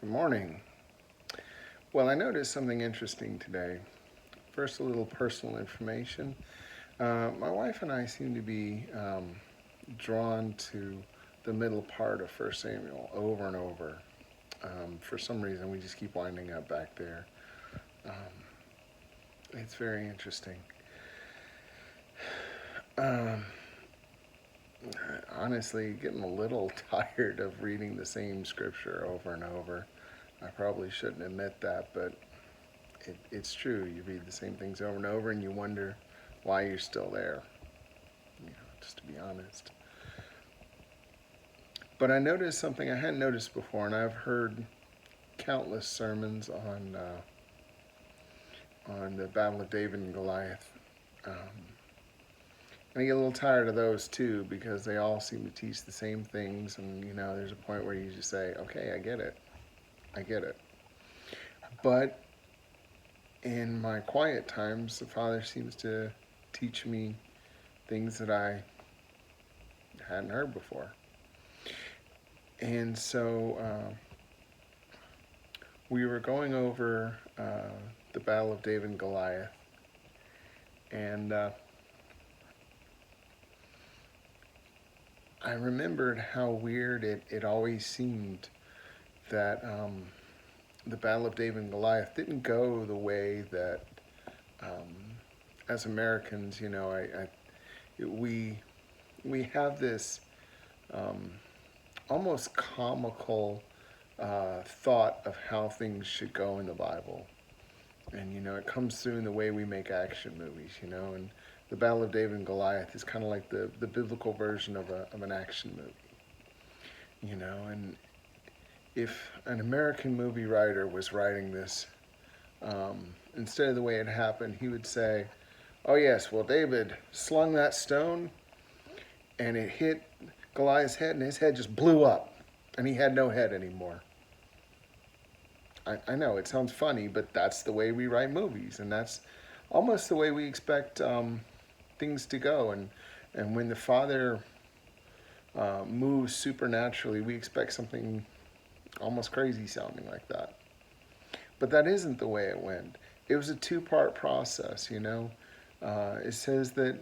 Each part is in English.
Good morning. Well, I noticed something interesting today. First, a little personal information. My wife and I seem to be drawn to the middle part of First Samuel over and over. For some reason, we just keep winding up back there. Um, it's very interesting. Um, Honestly, getting a little tired of reading the same scripture over and over. I probably shouldn't admit that, but it's true. You read the same things over and over, and you wonder why you're still there. Just to be honest. But I noticed something I hadn't noticed before, and I've heard countless sermons on the Battle of David and Goliath. And I get a little tired of those too because they all seem to teach the same things, and there's a point where you just say, "Okay, I get it, I get it." But in my quiet times, the Father seems to teach me things that I hadn't heard before. And so we were going over the Battle of David and Goliath, and I remembered how weird it always seemed that the Battle of David and Goliath didn't go the way that, as Americans, we have this almost comical thought of how things should go in the Bible. And it comes through in the way we make action movies, and the Battle of David and Goliath is kind of like the biblical version of an action movie, and if an American movie writer was writing this, instead of the way it happened, he would say, "Oh yes, well David slung that stone and it hit Goliath's head and his head just blew up and he had no head anymore." I know it sounds funny, but that's the way we write movies, and that's almost the way we expect things to go. And when the Father moves supernaturally, we expect something almost crazy sounding like that. But that isn't the way it went. It was a two-part process, It says that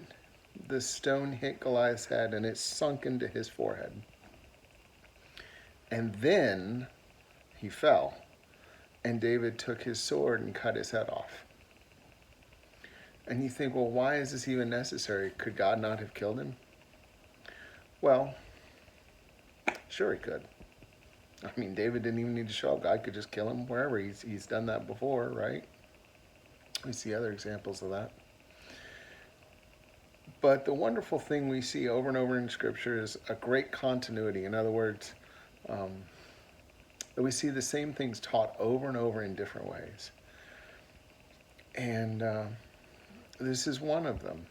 the stone hit Goliath's head and it sunk into his forehead. And then he fell. And David took his sword and cut his head off. And you think, well, why is this even necessary? Could God not have killed him? Well, sure he could. I mean, David didn't even need to show up. God could just kill him wherever. He's done that before, right? We see other examples of that. But the wonderful thing we see over and over in Scripture is a great continuity. In other words, we see the same things taught over and over in different ways. And this is one of them.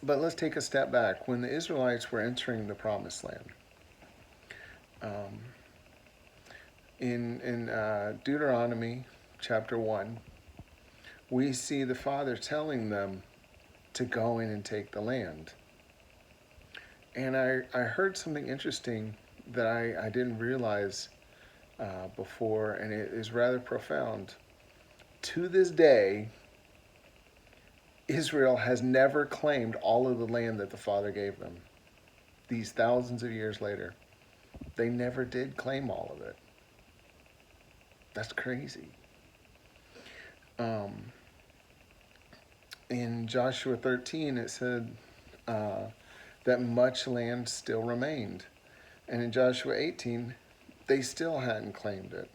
But let's take a step back. When the Israelites were entering the Promised Land, in Deuteronomy chapter 1, we see the Father telling them to go in and take the land. And I heard something interesting that I didn't realize before, and it is rather profound. To this day, Israel has never claimed all of the land that the Father gave them. These thousands of years later, they never did claim all of it. That's crazy. In Joshua 13, it said that much land still remained. And in Joshua 18, they still hadn't claimed it.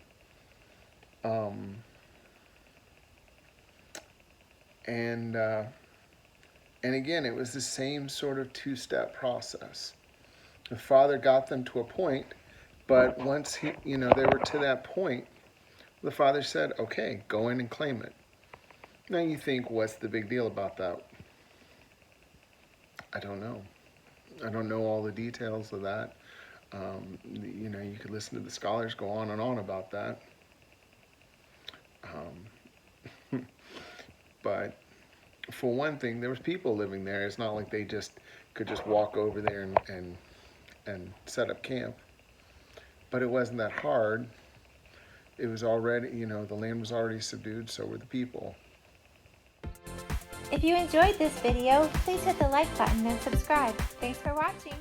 And again, it was the same sort of two-step process. The Father got them to a point, but once they were to that point, the Father said, "Okay, go in and claim it." Now you think, what's the big deal about that? I don't know. I don't know all the details of that. You could listen to the scholars go on and on about that. But for one thing, there was people living there. It's not like they could just walk over there and set up camp. But it wasn't that hard. it was already, the land was already subdued, so were the people. If you enjoyed this video, please hit the like button and subscribe. Thanks for watching.